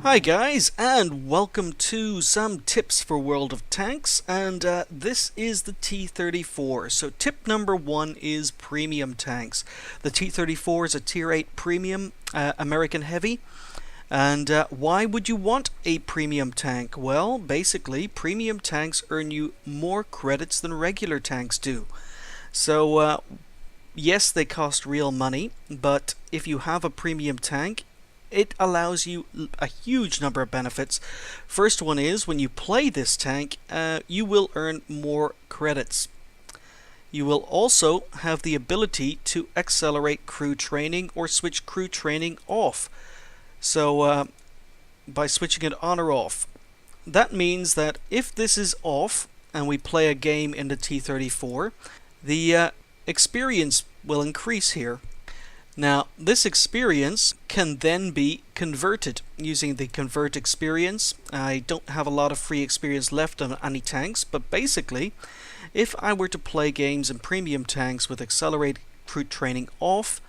Hi guys, and welcome to some tips for World of Tanks, and this is the T-34. So tip number one is premium tanks. The T-34 is a Tier 8 premium American heavy. And why would you want a premium tank? Well, basically, premium tanks earn you more credits than regular tanks do. So yes, they cost real money, but if you have a premium tank, it allows you a huge number of benefits. First one is when you play this tank, you will earn more credits. You will also have the ability to accelerate crew training or switch crew training off. So by switching it on or off, that means that if this is off and we play a game in the T-34, the experience will increase here. Now, this experience can then be converted using the convert experience. I don't have a lot of free experience left on any tanks, but basically, if I were to play games in premium tanks with accelerated crew training off,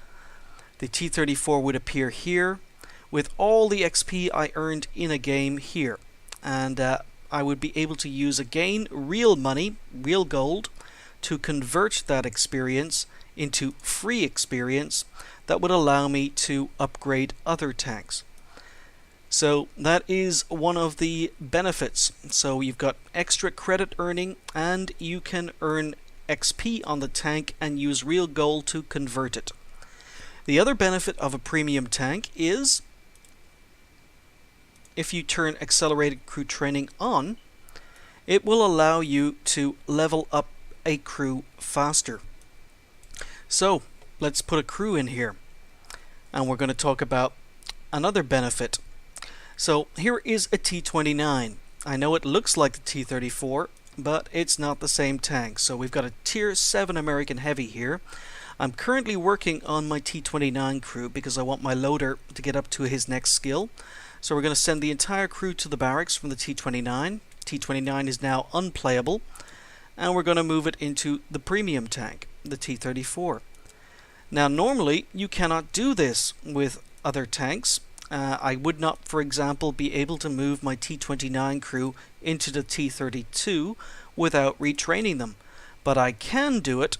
the T-34 would appear here with all the XP I earned in a game here. And I would be able to use again real money, real gold, to convert that experience into free experience that would allow me to upgrade other tanks. So that is one of the benefits. So you've got extra credit earning and you can earn XP on the tank and use real gold to convert it. The other benefit of a premium tank is if you turn accelerated crew training on, it will allow you to level up a crew faster. So let's put a crew in here, and we're going to talk about another benefit. So here is a T-29. I know it looks like the T-34, but it's not the same tank. So we've got a Tier 7 American Heavy here. I'm currently working on my T-29 crew because I want my loader to get up to his next skill. So we're going to send the entire crew to the barracks from the T-29. T-29 is now unplayable, and we're going to move it into the premium tank, the T-34. Now normally you cannot do this with other tanks. I would not, for example, be able to move my T-29 crew into the T-32 without retraining them. But I can do it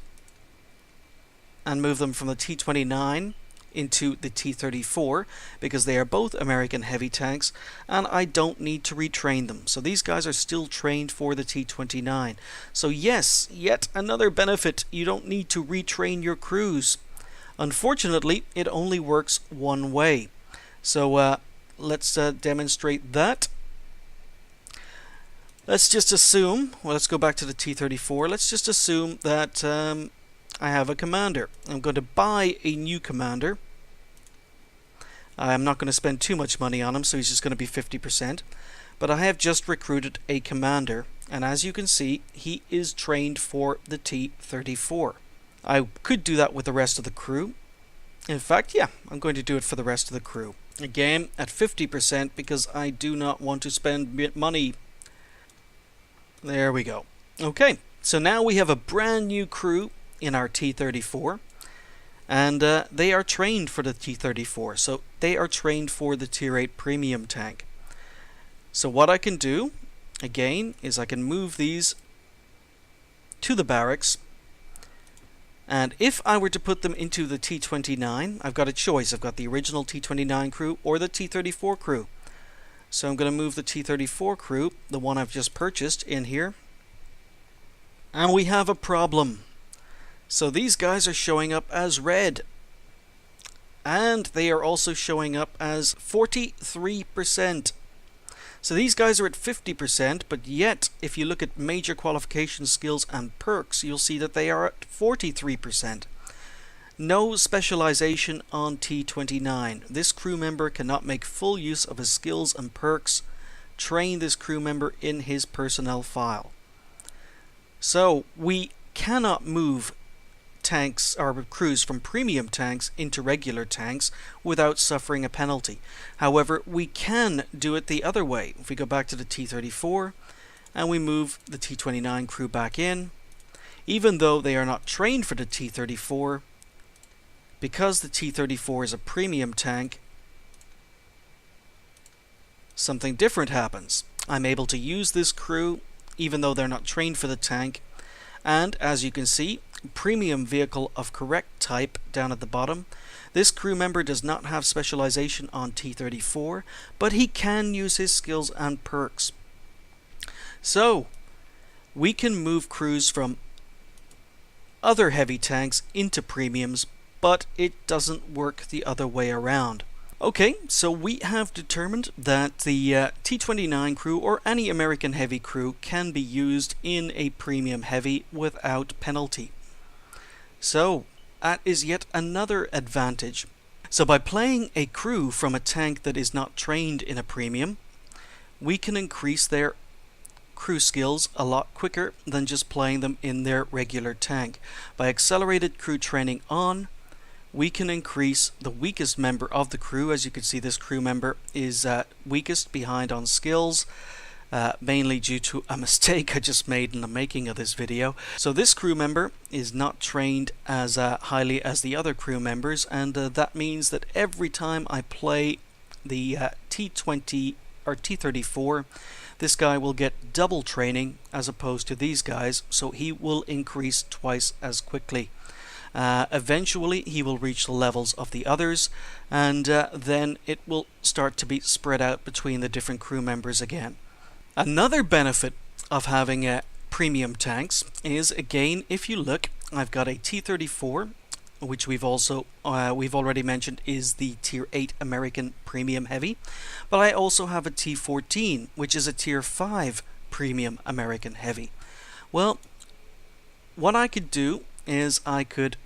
and move them from the T-29 into the T-34 because they are both American heavy tanks and I don't need to retrain them. So these guys are still trained for the T-29. So yes, yet another benefit, you don't need to retrain your crews. Unfortunately, it only works one way. So let's demonstrate that. Let's just assume, well, let's go back to the T-34. Let's just assume that I have a commander. I'm going to buy a new commander. I'm not going to spend too much money on him, so he's just going to be 50%. But I have just recruited a commander, and as you can see, he is trained for the T-34. I could do that with the rest of the crew. In fact, yeah, I'm going to do it for the rest of the crew. Again, at 50% because I do not want to spend money. There we go. Okay, so now we have a brand new crew in our T-34, and they are trained for the T-34, so they are trained for the Tier 8 premium tank. So what I can do, again, is I can move these to the barracks, and if I were to put them into the T-29, I've got a choice. I've got the original T-29 crew or the T-34 crew. So I'm going to move the T-34 crew, the one I've just purchased, in here. And we have a problem. So these guys are showing up as red. And they are also showing up as 43%. So these guys are at 50%, but yet if you look at major qualification skills and perks, you'll see that they are at 43%. No specialization on T-29. This crew member cannot make full use of his skills and perks. Train this crew member in his personnel file. So we cannot move tanks or crews from premium tanks into regular tanks without suffering a penalty. However, we can do it the other way. If we go back to the T-34 and we move the T-29 crew back in, even though they are not trained for the T-34, because the T-34 is a premium tank, something different happens. I'm able to use this crew even though they're not trained for the tank, and as you can see, premium vehicle of correct type down at the bottom. This crew member does not have specialization on T-34, but he can use his skills and perks. So, we can move crews from other heavy tanks into premiums, but it doesn't work the other way around. Okay, so we have determined that the T-29 crew or any American heavy crew can be used in a premium heavy without penalty. So, that is yet another advantage. So by playing a crew from a tank that is not trained in a premium, we can increase their crew skills a lot quicker than just playing them in their regular tank. By accelerated crew training on, we can increase the weakest member of the crew. As you can see, this crew member is weakest behind on skills, mainly due to a mistake I just made in the making of this video. So this crew member is not trained as highly as the other crew members, and that means that every time I play the T-20 or T-34, this guy will get double training as opposed to these guys, so he will increase twice as quickly. Eventually he will reach the levels of the others, and then it will start to be spread out between the different crew members again. Another benefit of having premium tanks is, again, if you look, I've got a T-34, which we've already mentioned is the Tier 8 American Premium Heavy, but I also have a T-14, which is a Tier 5 Premium American Heavy. Well, what I could do is I could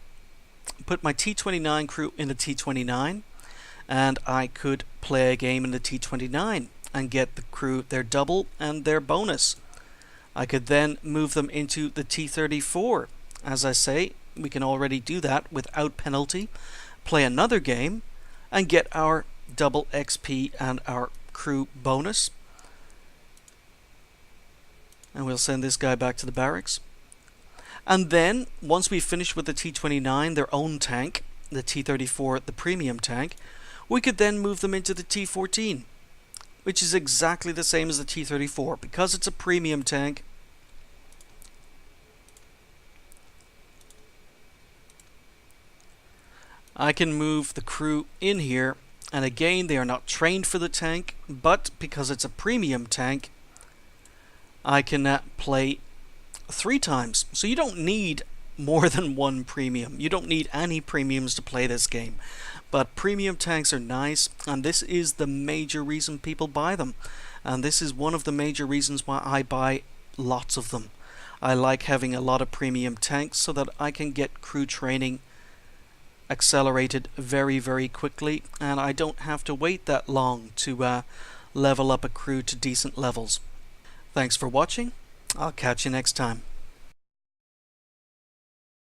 put my T-29 crew in the T-29, and I could play a game in the T-29 and get the crew their double and their bonus. I could then move them into the T-34. As I say, we can already do that without penalty, play another game, and get our double XP and our crew bonus. And we'll send this guy back to the barracks. And then, once we finish with the T-29, their own tank, the T-34, the premium tank, we could then move them into the T-14, which is exactly the same as the T-34. Because it's a premium tank, I can move the crew in here, and again, they are not trained for the tank, but because it's a premium tank, I can play 3 times. So you don't need more than one premium. You don't need any premiums to play this game. But premium tanks are nice, and this is the major reason people buy them. And this is one of the major reasons why I buy lots of them. I like having a lot of premium tanks so that I can get crew training accelerated very, very quickly, and I don't have to wait that long to level up a crew to decent levels. Thanks for watching. I'll catch you next time.